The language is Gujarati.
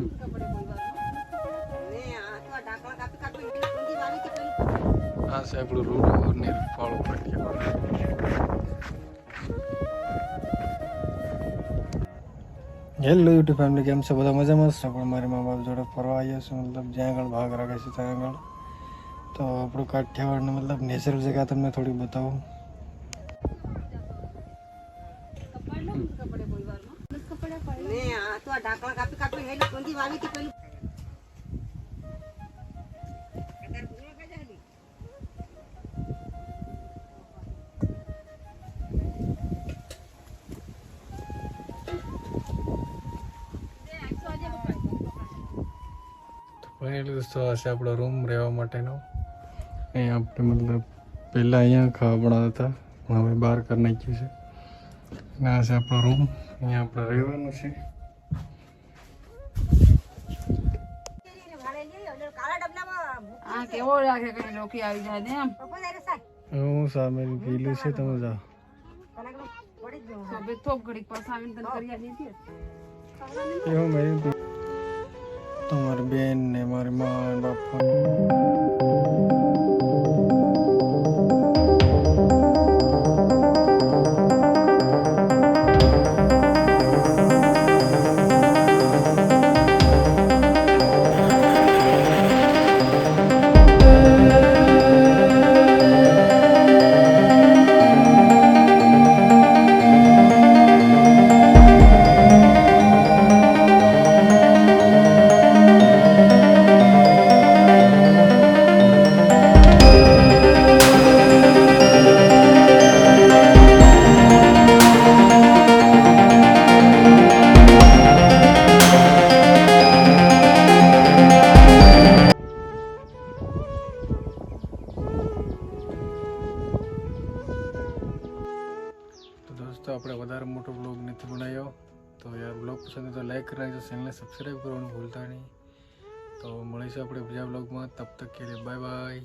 આ છે આપણું રૂડો ને ફળ પટ્યા. હેલો યુટ્યુબ ફેમિલી, કેમ છે બધા? મજામાં છે? પણ મારી મા બાપ જોડે ફરવા આવ્યા છે, મતલબ જ્યાં આગળ ભાગ રાખે છે ત્યાં આગળ. તો આપણું કાઠિયાવાડને મતલબ નેચરલ જગ્યા તમને થોડી બતાવું. ફાઇનલી દોસ્તો આ છે આપણો રૂમ રહેવા માટેનો. અહીંયા આપણે મતલબ પહેલાં અહીંયા ખાવા બનાવતા હતા, હવે બહાર કરી નાખ્યું છે. અને આ છે આપણો રૂમ, અહીંયા આપણે રહેવાનું છે. આ કેવો લાગે કઈ લોકી આવી જાય ને એમ. હું સામે પીલું છે, તમે જાઓ. તો બે થોપ ઘડીક પાસ આવીને તને કરી આલી હતી. એવું મેં તમારી બેન ને મારી મા ને બાપા. દોસ્તો આપણે વધારે મોટો બ્લોગ નથી બનાવ્યો, તો યાર બ્લોગ પસંદ તો લાઈક કરજો, ચેનલને સબસ્ક્રાઈબ કરવાનું ભૂલતા નહીં. તો મળીશું આપણે બીજા બ્લોગમાં, તબ તક કે લીએ બાય બાય.